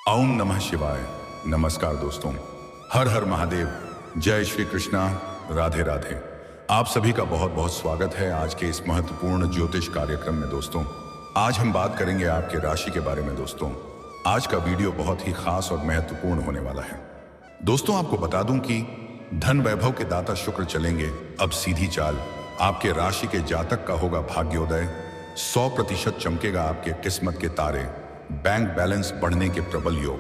ओम नमः शिवाय। नमस्कार दोस्तों, हर हर महादेव, जय श्री कृष्णा, राधे राधे। आप सभी का बहुत बहुत स्वागत है आज के इस महत्वपूर्ण ज्योतिष कार्यक्रम में। दोस्तों, आज हम बात करेंगे आपके राशि के बारे में। दोस्तों, आज का वीडियो बहुत ही खास और महत्वपूर्ण होने वाला है। दोस्तों, आपको बता दूं कि धन वैभव के दाता शुक्र चलेंगे अब सीधी चाल। आपके राशि के जातक का होगा भाग्योदय, 100% चमकेगा आपके किस्मत के तारे, बैंक बैलेंस बढ़ने के प्रबल योग।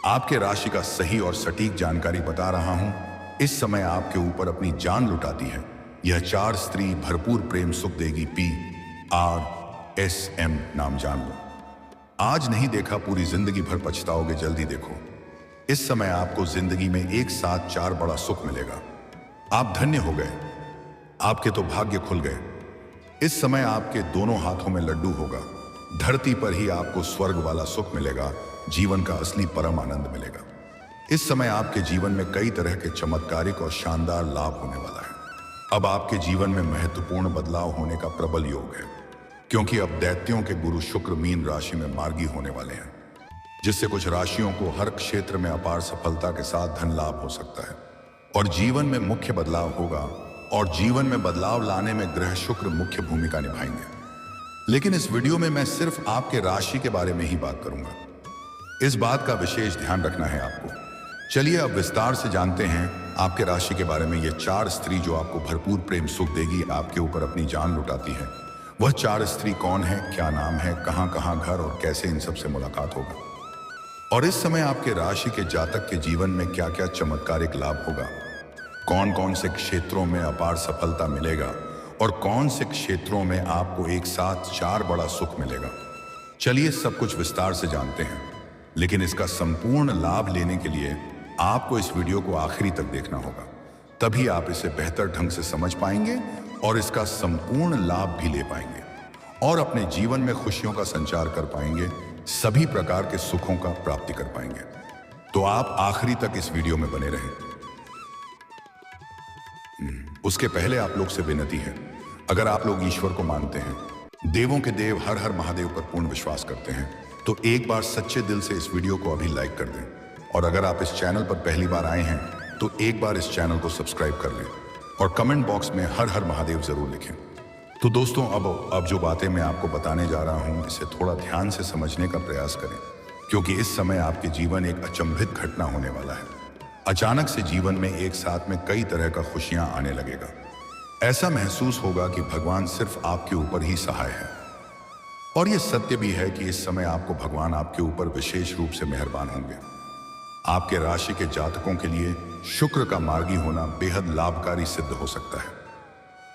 आपके राशि का सही और सटीक जानकारी बता रहा हूं। इस समय आपके ऊपर अपनी जान लुटाती है यह 4 स्त्री भरपूर प्रेम सुख देगी। PRSM नाम जान लो। आज नहीं देखा पूरी जिंदगी भर पछताओगे, जल्दी देखो। इस समय आपको जिंदगी में एक साथ 4 बड़ा सुख मिलेगा। आप धन्य हो गए, आपके तो भाग्य खुल गए। इस समय आपके दोनों हाथों में लड्डू होगा। धरती पर ही आपको स्वर्ग वाला सुख मिलेगा, जीवन का असली परम आनंद मिलेगा। इस समय आपके जीवन में कई तरह के चमत्कारिक और शानदार लाभ होने वाला है। अब आपके जीवन में महत्वपूर्ण बदलाव होने का प्रबल योग है, क्योंकि अब दैत्यों के गुरु शुक्र मीन राशि में मार्गी होने वाले हैं, जिससे कुछ राशियों को हर क्षेत्र में अपार सफलता के साथ धन लाभ हो सकता है और जीवन में मुख्य बदलाव होगा। और जीवन में बदलाव लाने में ग्रह शुक्र मुख्य भूमिका निभाएंगे। लेकिन इस वीडियो में मैं सिर्फ आपके राशि के बारे में ही बात करूंगा। इस बात का विशेष ध्यान रखना है आपको। चलिए अब विस्तार से जानते हैं आपके राशि के बारे में। ये 4 स्त्री जो आपको भरपूर प्रेम सुख देगी, आपके ऊपर अपनी जान लुटाती है, वह 4 स्त्री कौन है, क्या नाम है, कहां कहां घर और कैसे इन सबसे मुलाकात होगा, और इस समय आपके राशि के जातक के जीवन में क्या क्या चमत्कारिक लाभ होगा, कौन कौन से क्षेत्रों में अपार सफलता मिलेगा और कौन से क्षेत्रों में आपको एक साथ 4 बड़ा सुख मिलेगा। चलिए सब कुछ विस्तार से जानते हैं। लेकिन इसका संपूर्ण लाभ लेने के लिए आपको इस वीडियो को आखिरी तक देखना होगा, तभी आप इसे बेहतर ढंग से समझ पाएंगे और इसका संपूर्ण लाभ भी ले पाएंगे और अपने जीवन में खुशियों का संचार कर पाएंगे, सभी प्रकार के सुखों का प्राप्ति कर पाएंगे। तो आप आखिरी तक इस वीडियो में बने रहें। उसके पहले आप लोग से विनती है, अगर आप लोग ईश्वर को मानते हैं, देवों के देव हर हर महादेव पर पूर्ण विश्वास करते हैं, तो एक बार सच्चे दिल से इस वीडियो को अभी लाइक कर दें। और अगर आप इस चैनल पर पहली बार आए हैं तो एक बार इस चैनल को सब्सक्राइब कर लें और कमेंट बॉक्स में हर हर महादेव जरूर लिखें। तो दोस्तों, अब जो बातें मैं आपको बताने जा रहा हूं, इसे थोड़ा ध्यान से समझने का प्रयास करें, क्योंकि इस समय आपके जीवन एक अचंभित घटना होने वाला है। अचानक से जीवन में एक साथ में कई तरह का खुशियां आने लगेगा। ऐसा महसूस होगा कि भगवान सिर्फ आपके ऊपर ही सहाय है। और यह सत्य भी है कि इस समय आपको भगवान आपके ऊपर विशेष रूप से मेहरबान होंगे। आपके राशि के जातकों के लिए शुक्र का मार्गी होना बेहद लाभकारी सिद्ध हो सकता है।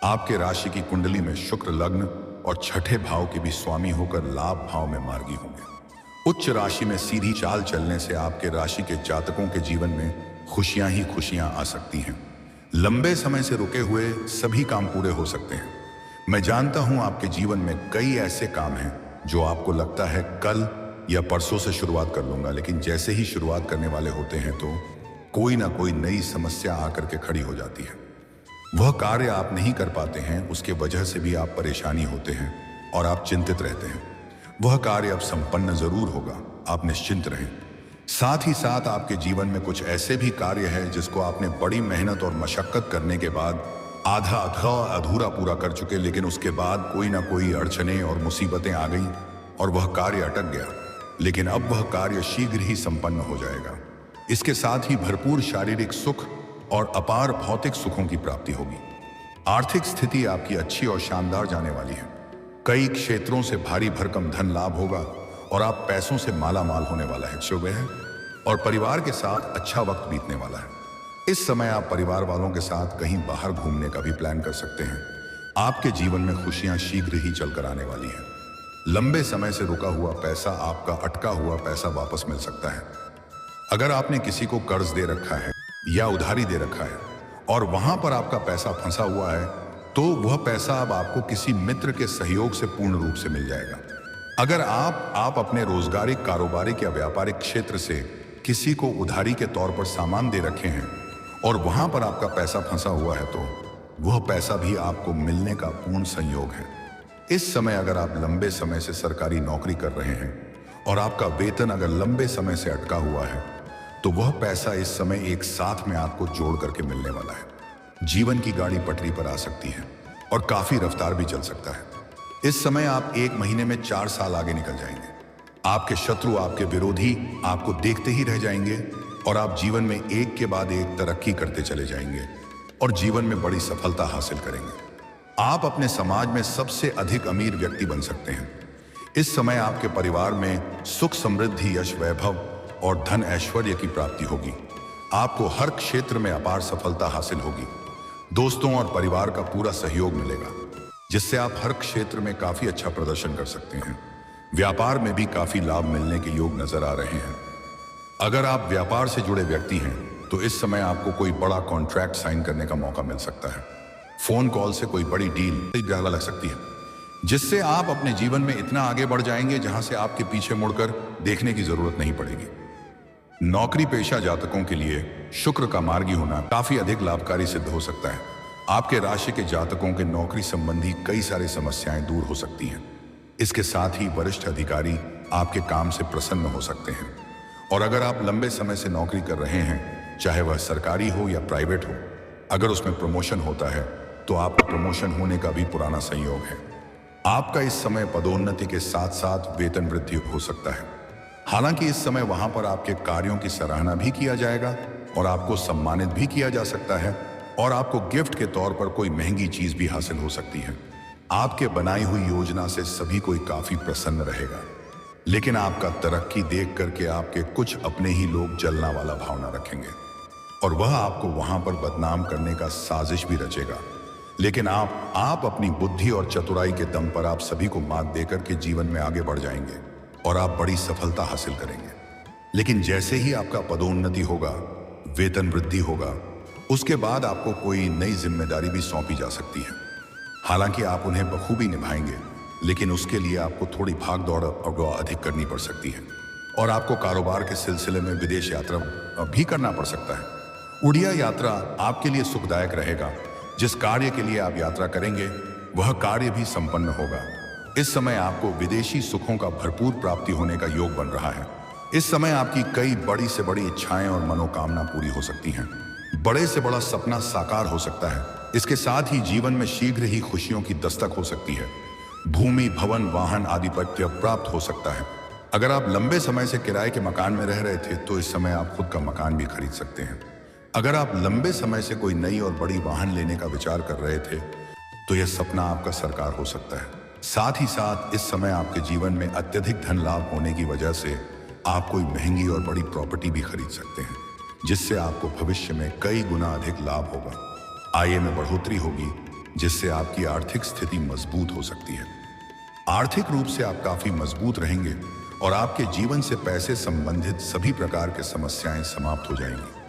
आपके राशि की कुंडली में शुक्र लग्न और छठे भाव के भी स्वामी होकर लाभ भाव में मार्गी होंगे। उच्च राशि में सीधी चाल चलने से आपके राशि के जातकों के जीवन में खुशियां ही खुशियां आ सकती हैं। लंबे समय से रुके हुए सभी काम पूरे हो सकते हैं। मैं जानता हूं आपके जीवन में कई ऐसे काम हैं जो आपको लगता है कल या परसों से शुरुआत कर लूंगा, लेकिन जैसे ही शुरुआत करने वाले होते हैं तो कोई ना कोई नई समस्या आकर के खड़ी हो जाती है। वह कार्य आप नहीं कर पाते हैं, उसके वजह से भी आप परेशानी होते हैं और आप चिंतित रहते हैं। वह कार्य अब संपन्न जरूर होगा, आप निश्चिंत रहें। साथ ही साथ आपके जीवन में कुछ ऐसे भी कार्य है जिसको आपने बड़ी मेहनत और मशक्कत करने के बाद आधा अधूरा पूरा कर चुके, लेकिन उसके बाद कोई ना कोई अड़चनें और मुसीबतें आ गई और वह कार्य अटक गया। लेकिन अब वह कार्य शीघ्र ही संपन्न हो जाएगा। इसके साथ ही भरपूर शारीरिक सुख और अपार भौतिक सुखों की प्राप्ति होगी। आर्थिक स्थिति आपकी अच्छी और शानदार जाने वाली है। कई क्षेत्रों से भारी भरकम धन लाभ होगा और आप पैसों से माला माल होने वाला है। शुभ है और परिवार के साथ अच्छा वक्त बीतने वाला है। इस समय आप परिवार वालों के साथ कहीं बाहर घूमने का भी प्लान कर सकते हैं। आपके जीवन में खुशियां शीघ्र ही चलकर आने वाली हैं। लंबे समय से रुका हुआ पैसा, आपका अटका हुआ पैसा वापस मिल सकता है। अगर आपने किसी को कर्ज दे रखा है या उधारी दे रखा है और वहां पर आपका पैसा फंसा हुआ है, तो वह पैसा अब आपको किसी मित्र के सहयोग से पूर्ण रूप से मिल जाएगा। अगर आप अपने रोजगारिक, कारोबारिक या व्यापारिक क्षेत्र से किसी को उधारी के तौर पर सामान दे रखे हैं और वहां पर आपका पैसा फंसा हुआ है, तो वह पैसा भी आपको मिलने का पूर्ण संयोग है। इस समय अगर आप लंबे समय से सरकारी नौकरी कर रहे हैं और आपका वेतन अगर लंबे समय से अटका हुआ है तो वह पैसा इस समय एक साथ में आपको जोड़ करके मिलने वाला है। जीवन की गाड़ी पटरी पर आ सकती है और काफी रफ्तार भी चल सकता है। इस समय आप 1 महीने में 4 साल आगे निकल जाएंगे। आपके शत्रु, आपके विरोधी आपको देखते ही रह जाएंगे और आप जीवन में एक के बाद एक तरक्की करते चले जाएंगे और जीवन में बड़ी सफलता हासिल करेंगे। आप अपने समाज में सबसे अधिक अमीर व्यक्ति बन सकते हैं। इस समय आपके परिवार में सुख, समृद्धि, यश, वैभव और धन ऐश्वर्य की प्राप्ति होगी। आपको हर क्षेत्र में अपार सफलता हासिल होगी। दोस्तों और परिवार का पूरा सहयोग मिलेगा, जिससे आप हर क्षेत्र में काफी अच्छा प्रदर्शन कर सकते हैं। व्यापार में भी काफी लाभ मिलने के योग नजर आ रहे हैं। अगर आप व्यापार से जुड़े व्यक्ति हैं तो इस समय आपको कोई बड़ा कॉन्ट्रैक्ट साइन करने का मौका मिल सकता है। फोन कॉल से कोई बड़ी डील ग्रह लग सकती है, जिससे आप अपने जीवन में इतना आगे बढ़ जाएंगे जहां से आपके पीछे मुड़कर देखने की जरूरत नहीं पड़ेगी। नौकरी पेशा जातकों के लिए शुक्र का मार्गी होना काफी अधिक लाभकारी सिद्ध हो सकता है। आपके राशि के जातकों के नौकरी संबंधी कई सारी समस्याएं दूर हो सकती हैं। इसके साथ ही वरिष्ठ अधिकारी आपके काम से प्रसन्न हो सकते हैं। और अगर आप लंबे समय से नौकरी कर रहे हैं, चाहे वह सरकारी हो या प्राइवेट हो, अगर उसमें प्रमोशन होता है तो आपका प्रमोशन होने का भी पुराना संयोग है। आपका इस समय पदोन्नति के साथ साथ वेतन वृद्धि हो सकता है। हालांकि इस समय वहां पर आपके कार्यों की सराहना भी किया जाएगा और आपको सम्मानित भी किया जा सकता है और आपको गिफ्ट के तौर पर कोई महंगी चीज भी हासिल हो सकती है। आपके बनाई हुई योजना से सभी कोई काफी प्रसन्न रहेगा, लेकिन आपका तरक्की देख करके आपके कुछ अपने ही लोग जलना वाला भावना रखेंगे और वह आपको वहां पर बदनाम करने का साजिश भी रचेगा। लेकिन आप अपनी बुद्धि और चतुराई के दम पर आप सभी को मात देकर के जीवन में आगे बढ़ जाएंगे और आप बड़ी सफलता हासिल करेंगे। लेकिन जैसे ही आपका पदोन्नति होगा, वेतन वृद्धि होगा, उसके बाद आपको कोई नई जिम्मेदारी भी सौंपी जा सकती है। हालांकि आप उन्हें बखूबी निभाएंगे, लेकिन उसके लिए आपको थोड़ी भाग दौड़ अधिक करनी पड़ सकती है और आपको कारोबार के सिलसिले में विदेश यात्रा भी करना पड़ सकता है। उड़िया यात्रा आपके लिए सुखदायक रहेगा। जिस कार्य के लिए आप यात्रा करेंगे वह कार्य भी संपन्न होगा। इस समय आपको विदेशी सुखों का भरपूर प्राप्ति होने का योग बन रहा है। इस समय आपकी कई बड़ी से बड़ी इच्छाएं और मनोकामना पूरी हो सकती हैं। बड़े से बड़ा सपना साकार हो सकता है। इसके साथ ही जीवन में शीघ्र ही खुशियों की दस्तक हो सकती है। भूमि, भवन, वाहन आधिपत्य प्राप्त हो सकता है। अगर आप लंबे समय से किराए के मकान में रह रहे थे तो इस समय आप खुद का मकान भी खरीद सकते हैं। अगर आप लंबे समय से कोई नई और बड़ी वाहन लेने का विचार कर रहे थे तो यह सपना आपका साकार हो सकता है। साथ ही साथ इस समय आपके जीवन में अत्यधिक धन लाभ होने की वजह से आप कोई महंगी और बड़ी प्रॉपर्टी भी खरीद सकते हैं, जिससे आपको भविष्य में कई गुना अधिक लाभ होगा। आय में बढ़ोतरी होगी, जिससे आपकी आर्थिक स्थिति मजबूत हो सकती है। आर्थिक रूप से आप काफी मजबूत रहेंगे और आपके जीवन से पैसे संबंधित सभी प्रकार की समस्याएं समाप्त हो जाएंगी।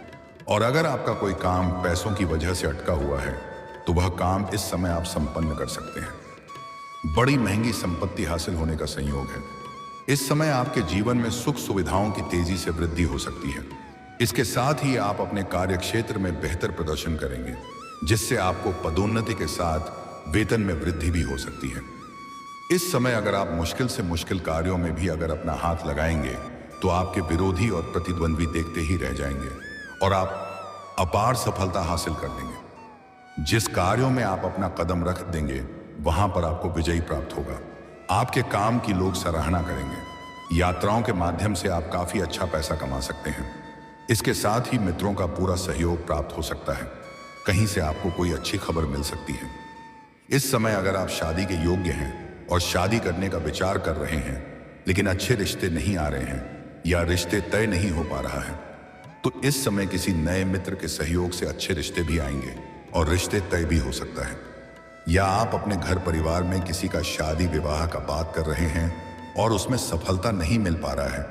और अगर आपका कोई काम पैसों की वजह से अटका हुआ है तो वह काम इस समय आप संपन्न कर सकते हैं। बड़ी महंगी संपत्ति हासिल होने का संयोग है। इस समय आपके जीवन में सुख सुविधाओं की तेजी से वृद्धि हो सकती है। इसके साथ ही आप अपने कार्य क्षेत्र में बेहतर प्रदर्शन करेंगे, जिससे आपको पदोन्नति के साथ वेतन में वृद्धि भी हो सकती है। इस समय अगर आप मुश्किल से मुश्किल कार्यों में भी अगर अपना हाथ लगाएंगे तो आपके विरोधी और प्रतिद्वंद्वी देखते ही रह जाएंगे और आप अपार सफलता हासिल कर लेंगे। जिस कार्यों में आप अपना कदम रख देंगे वहां पर आपको विजय प्राप्त होगा। आपके काम की लोग सराहना करेंगे। यात्राओं के माध्यम से आप काफी अच्छा पैसा कमा सकते हैं। इसके साथ ही मित्रों का पूरा सहयोग प्राप्त हो सकता है। कहीं से आपको कोई अच्छी खबर मिल सकती है। इस समय अगर आप शादी के योग्य हैं और शादी करने का विचार कर रहे हैं, लेकिन अच्छे रिश्ते नहीं आ रहे हैं या रिश्ते तय नहीं हो पा रहा है, तो इस समय किसी नए मित्र के सहयोग से अच्छे रिश्ते भी आएंगे और रिश्ते तय भी हो सकता है। या आप अपने घर परिवार में किसी का शादी विवाह का बात कर रहे हैं और उसमें सफलता नहीं मिल पा रहा है,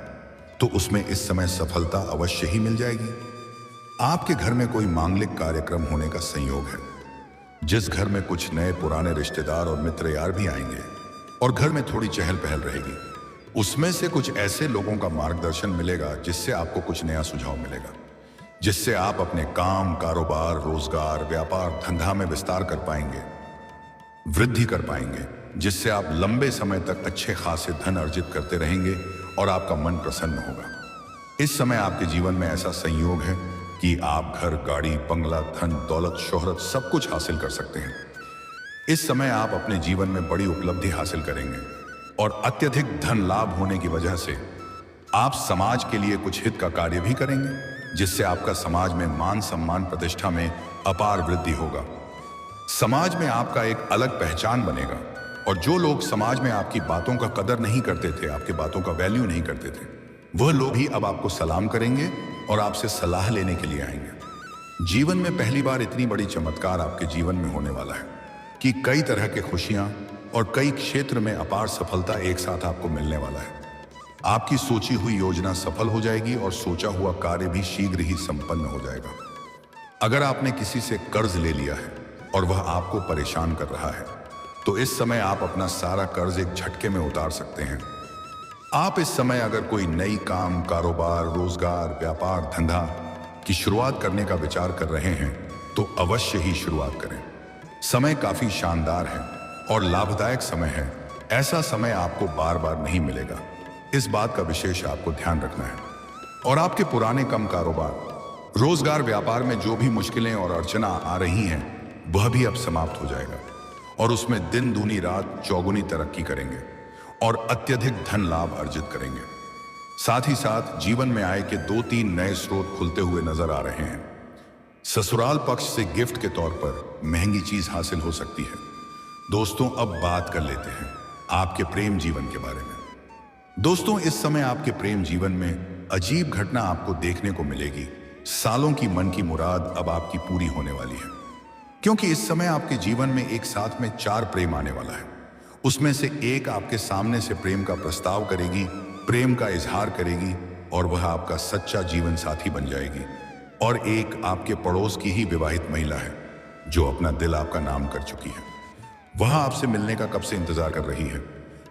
तो उसमें इस समय सफलता अवश्य ही मिल जाएगी। आपके घर में कोई मांगलिक कार्यक्रम होने का संयोग है, जिस घर में कुछ नए पुराने रिश्तेदार और मित्र यार भी आएंगे और घर में थोड़ी चहल पहल रहेगी। उसमें से कुछ ऐसे लोगों का मार्गदर्शन मिलेगा जिससे आपको कुछ नया सुझाव मिलेगा, जिससे आप अपने काम, कारोबार, रोजगार, व्यापार, धंधा में विस्तार कर पाएंगे, वृद्धि कर पाएंगे, जिससे आप लंबे समय तक अच्छे खासे धन अर्जित करते रहेंगे और आपका मन प्रसन्न होगा। इस समय आपके जीवन में ऐसा संयोग है कि आप घर, गाड़ी, बंगला, धन, दौलत, शोहरत सब कुछ हासिल कर सकते हैं। इस समय आप अपने जीवन में बड़ी उपलब्धि हासिल करेंगे और अत्यधिक धन लाभ होने की वजह से आप समाज के लिए कुछ हित का कार्य भी करेंगे, जिससे आपका समाज में मान सम्मान प्रतिष्ठा में अपार वृद्धि होगा। समाज में आपका एक अलग पहचान बनेगा और जो लोग समाज में आपकी बातों का कदर नहीं करते थे, आपकी बातों का वैल्यू नहीं करते थे, वह लोग भी अब आपको सलाम करेंगे और आपसे सलाह लेने के लिए आएंगे। जीवन में पहली बार इतनी बड़ी चमत्कार आपके जीवन में होने वाला है कि कई तरह की खुशियां और कई क्षेत्र में अपार सफलता एक साथ आपको मिलने वाला है। आपकी सोची हुई योजना सफल हो जाएगी और सोचा हुआ कार्य भी शीघ्र ही संपन्न हो जाएगा। अगर आपने किसी से कर्ज ले लिया है और वह आपको परेशान कर रहा है, तो इस समय आप अपना सारा कर्ज एक झटके में उतार सकते हैं। आप इस समय अगर कोई नई काम, कारोबार, रोजगार, व्यापार, धंधा की शुरुआत करने का विचार कर रहे हैं, तो अवश्य ही शुरुआत करें। समय काफी शानदार है और लाभदायक समय है। ऐसा समय आपको बार बार नहीं मिलेगा। इस बात का विशेष आपको ध्यान रखना है। और आपके पुराने कम कारोबार, रोजगार, व्यापार में जो भी मुश्किलें और अड़चना आ रही हैं, वह भी अब समाप्त हो जाएगा और उसमें दिन दूनी रात चौगुनी तरक्की करेंगे और अत्यधिक धन लाभ अर्जित करेंगे। साथ ही साथ जीवन में आय के 2-3 नए स्रोत खुलते हुए नजर आ रहे हैं। ससुराल पक्ष से गिफ्ट के तौर पर महंगी चीज हासिल हो सकती है। दोस्तों, अब बात कर लेते हैं आपके प्रेम जीवन के बारे में। दोस्तों, इस समय आपके प्रेम जीवन में अजीब घटना आपको देखने को मिलेगी। सालों की मन की मुराद अब आपकी पूरी होने वाली है, क्योंकि इस समय आपके जीवन में एक साथ में 4 प्रेम आने वाला है। उसमें से एक आपके सामने से प्रेम का प्रस्ताव करेगी, प्रेम का इजहार करेगी और वह आपका सच्चा जीवन साथी बन जाएगी। और एक आपके पड़ोस की ही विवाहित महिला है जो अपना दिल आपका नाम कर चुकी है। वह आपसे मिलने का कब से इंतजार कर रही है।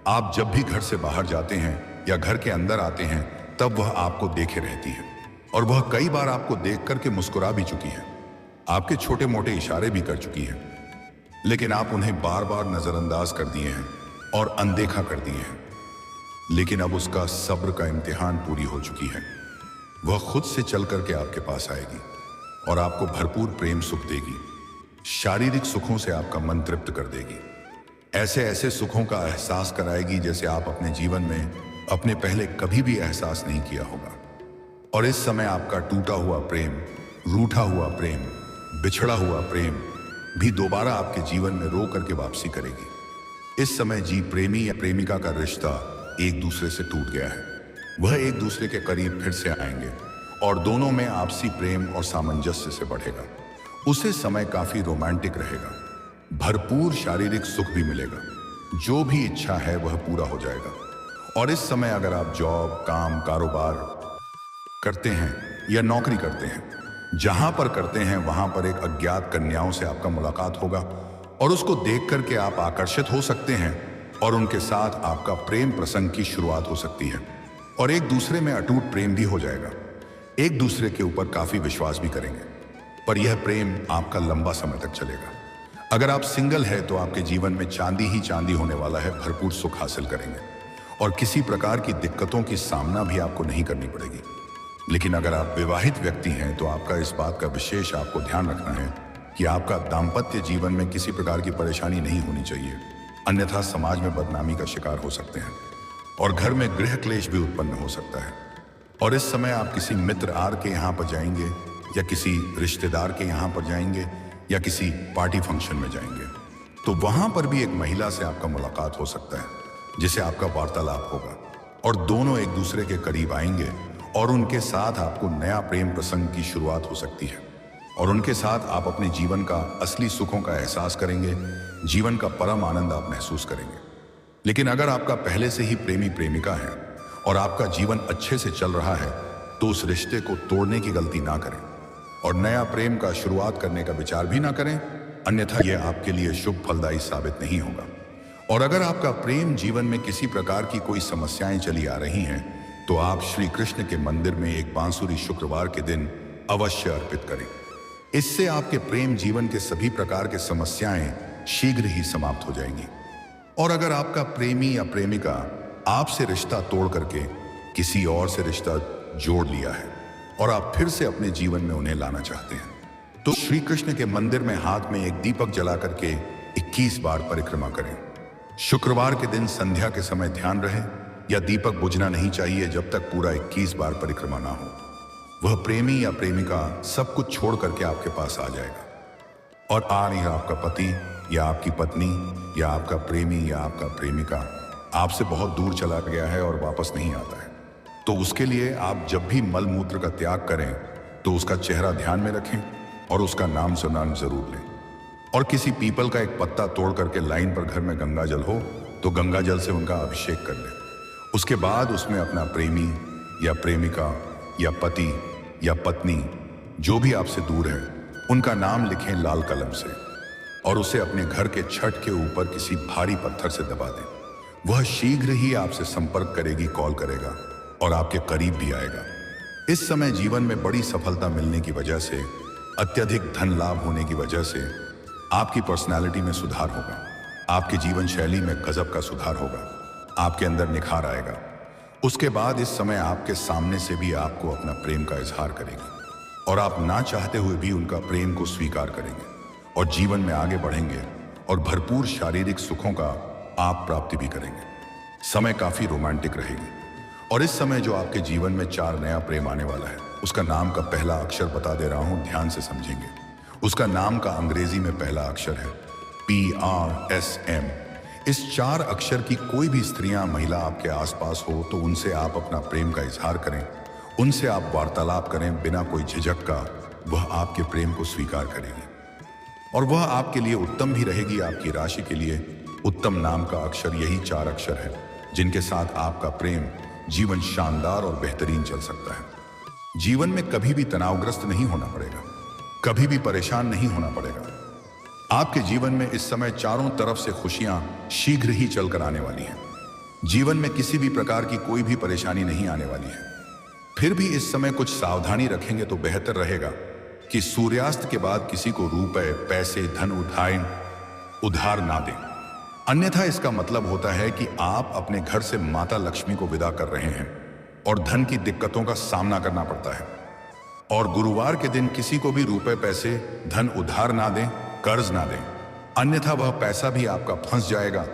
आप जब भी घर से बाहर जाते हैं या घर के अंदर आते हैं, तब वह आपको देखे रहती है और वह कई बार आपको देख करके मुस्कुरा भी चुकी है, आपके छोटे मोटे इशारे भी कर चुकी है, लेकिन आप उन्हें बार बार नजरअंदाज कर दिए हैं और अनदेखा कर दिए हैं। लेकिन अब उसका सब्र का इम्तिहान पूरी हो चुकी है। वह खुद से चल करके आपके पास आएगी और आपको भरपूर प्रेम सुख देगी। शारीरिक सुखों से आपका मन तृप्त कर देगी। ऐसे ऐसे सुखों का एहसास कराएगी जैसे आप अपने जीवन में अपने पहले कभी भी एहसास नहीं किया होगा। और इस समय आपका टूटा हुआ प्रेम, रूठा हुआ प्रेम, बिछड़ा हुआ प्रेम भी दोबारा आपके जीवन में रो करके वापसी करेगी। इस समय जी प्रेमी या प्रेमिका का रिश्ता एक दूसरे से टूट गया है। वह एक दूसरे के करीब फिर से आएंगे और दोनों में आपसी प्रेम और सामंजस्य से बढ़ेगा। उसे समय काफी रोमांटिक रहेगा। भरपूर शारीरिक सुख भी मिलेगा। जो भी इच्छा है वह पूरा हो जाएगा। और इस समय अगर आप जॉब, काम, कारोबार करते हैं या नौकरी करते हैं, जहां पर करते हैं वहां पर एक अज्ञात कन्याओं से आपका मुलाकात होगा और उसको देख करके आप आकर्षित हो सकते हैं और उनके साथ आपका प्रेम प्रसंग की शुरुआत हो सकती है और एक दूसरे में अटूट प्रेम भी हो जाएगा। एक दूसरे के ऊपर काफी विश्वास भी करेंगे, पर यह प्रेम आपका लंबा समय तक चलेगा। अगर आप सिंगल है तो आपके जीवन में चांदी ही चांदी होने वाला है। भरपूर सुख हासिल करेंगे और किसी प्रकार की दिक्कतों की सामना भी आपको नहीं करनी पड़ेगी। लेकिन अगर आप विवाहित व्यक्ति हैं तो आपका इस बात का विशेष आपको ध्यान रखना है कि आपका दाम्पत्य जीवन में किसी प्रकार की परेशानी नहीं होनी चाहिए, अन्यथा समाज में बदनामी का शिकार हो सकते हैं और घर में गृह क्लेश भी उत्पन्न हो सकता है। और इस समय आप किसी मित्र आर के यहाँ पर जाएंगे या किसी रिश्तेदार के यहाँ पर जाएंगे या किसी पार्टी फंक्शन में जाएंगे, तो वहां पर भी एक महिला से आपका मुलाकात हो सकता है जिसे आपका वार्तालाप होगा और दोनों एक दूसरे के करीब आएंगे और उनके साथ आपको नया प्रेम प्रसंग की शुरुआत हो सकती है और उनके साथ आप अपने जीवन का असली सुखों का एहसास करेंगे। जीवन का परम आनंद आप महसूस करेंगे। लेकिन अगर आपका पहले से ही प्रेमी प्रेमिका है और आपका जीवन अच्छे से चल रहा है, तो उस रिश्ते को तोड़ने की गलती ना करें और नया प्रेम का शुरुआत करने का विचार भी ना करें, अन्यथा यह आपके लिए शुभ फलदायी साबित नहीं होगा। और अगर आपका प्रेम जीवन में किसी प्रकार की कोई समस्याएं चली आ रही हैं, तो आप श्री कृष्ण के मंदिर में एक बांसुरी शुक्रवार के दिन अवश्य अर्पित करें। इससे आपके प्रेम जीवन के सभी प्रकार के समस्याएं शीघ्र ही समाप्त हो जाएंगी। और अगर आपका प्रेमी या प्रेमिका आपसे रिश्ता तोड़ करके किसी और से रिश्ता जोड़ लिया है और आप फिर से अपने जीवन में उन्हें लाना चाहते हैं, तो श्री कृष्ण के मंदिर में हाथ में एक दीपक जला करके 21 बार परिक्रमा करें। शुक्रवार के दिन संध्या के समय ध्यान रहे या दीपक बुझना नहीं चाहिए जब तक पूरा 21 बार परिक्रमा ना हो। वह प्रेमी या प्रेमिका सब कुछ छोड़ करके आपके पास आ जाएगा और आ नहीं आपका पति या आपकी पत्नी या आपका प्रेमी या आपका प्रेमिका आपसे बहुत दूर चला गया है और वापस नहीं आता है, तो उसके लिए आप जब भी मल मूत्र का त्याग करें तो उसका चेहरा ध्यान में रखें और उसका नाम सुनाम जरूर लें। और किसी पीपल का एक पत्ता तोड़ करके लाइन पर घर में गंगा जल हो तो गंगा जल से उनका अभिषेक कर लें। उसके बाद उसमें अपना प्रेमी या प्रेमिका या पति या पत्नी जो भी आपसे दूर है उनका नाम लिखें लाल कलम से और उसे अपने घर के छत के ऊपर किसी भारी पत्थर से दबा दें। वह शीघ्र ही आपसे संपर्क करेगी, कॉल करेगा और आपके करीब भी आएगा। इस समय जीवन में बड़ी सफलता मिलने की वजह से, अत्यधिक धन लाभ होने की वजह से आपकी पर्सनालिटी में सुधार होगा, आपके जीवन शैली में गजब का सुधार होगा, आपके अंदर निखार आएगा। उसके बाद इस समय आपके सामने से भी आपको अपना प्रेम का इजहार करेगी और आप ना चाहते हुए भी उनका प्रेम को स्वीकार करेंगे और जीवन में आगे बढ़ेंगे और भरपूर शारीरिक सुखों का आप प्राप्ति भी करेंगे। समय काफी रोमांटिक रहेगी और इस समय जो आपके जीवन में 4 नया प्रेम आने वाला है, उसका नाम का पहला अक्षर बता दे रहा हूं, ध्यान से समझेंगे। उसका नाम का अंग्रेजी में पहला अक्षर है PRSM। इस 4 अक्षर की कोई भी स्त्रियां, महिला आपके आसपास हो तो उनसे आप अपना प्रेम का इजहार करें, उनसे आप वार्तालाप करें बिना कोई झिझक का। वह आपके प्रेम को स्वीकार करेगी और वह आपके लिए उत्तम भी रहेगी। आपकी राशि के लिए उत्तम नाम का अक्षर यही 4 अक्षर है जिनके साथ आपका प्रेम जीवन शानदार और बेहतरीन चल सकता है। जीवन में कभी भी तनावग्रस्त नहीं होना पड़ेगा, कभी भी परेशान नहीं होना पड़ेगा। आपके जीवन में इस समय चारों तरफ से खुशियां शीघ्र ही चलकर आने वाली हैं। जीवन में किसी भी प्रकार की कोई भी परेशानी नहीं आने वाली है। फिर भी इस समय कुछ सावधानी रखेंगे तो बेहतर रहेगा कि सूर्यास्त के बाद किसी को रुपए, पैसे, धन उधार ना दें। अन्यथा इसका मतलब होता है कि आप अपने घर से माता लक्ष्मी को विदा कर रहे हैं और धन की दिक्कतों का सामना करना पड़ता है। और गुरुवार के दिन किसी को भी रुपए, पैसे, धन उधार ना दें, कर्ज ना दें, अन्यथा वह पैसा भी आपका फंस जाएगा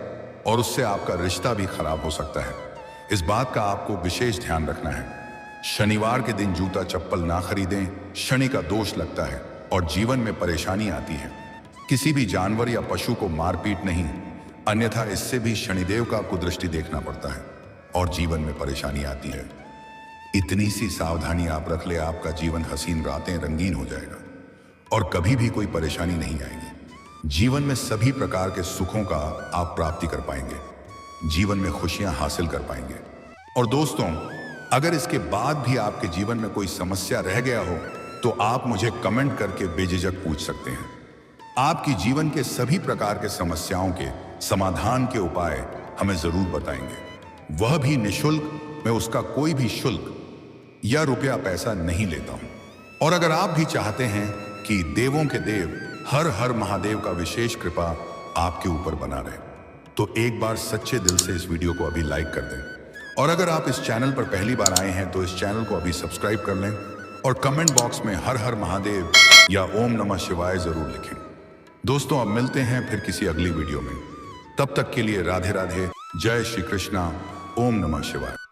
और उससे आपका रिश्ता भी खराब हो सकता है। इस बात का आपको विशेष ध्यान रखना है। शनिवार के दिन जूता चप्पल ना खरीदें, शनि का दोष लगता है और जीवन में परेशानी आती है। किसी भी जानवर या पशु को मारपीट नहीं, अन्यथा इससे भी शनिदेव का कुदृष्टि देखना पड़ता है और जीवन में परेशानी आती है। इतनी सी सावधानी आप रख ले, आपका जीवन हसीन रातें रंगीन हो जाएगा और कभी भी कोई परेशानी नहीं आएगी। जीवन में सभी प्रकार के सुखों का आप प्राप्ति कर पाएंगे, जीवन में खुशियां हासिल कर पाएंगे। और दोस्तों, अगर इसके बाद भी आपके जीवन में कोई समस्या रह गया हो तो आप मुझे कमेंट करके बेझिझक पूछ सकते हैं। आपकी जीवन के सभी प्रकार के समस्याओं के समाधान के उपाय हमें जरूर बताएंगे, वह भी निःशुल्क। मैं उसका कोई भी शुल्क या रुपया पैसा नहीं लेता हूं। और अगर आप भी चाहते हैं कि देवों के देव हर हर महादेव का विशेष कृपा आपके ऊपर बना रहे, तो एक बार सच्चे दिल से इस वीडियो को अभी लाइक कर दें। और अगर आप इस चैनल पर पहली बार आए हैं तो इस चैनल को अभी सब्सक्राइब कर लें और कमेंट बॉक्स में हर हर महादेव या ओम नमः शिवाय जरूर लिखें। दोस्तों, अब मिलते हैं फिर किसी अगली वीडियो में। तब तक के लिए राधे राधे, जय श्री कृष्णा, ओम नमः शिवाय।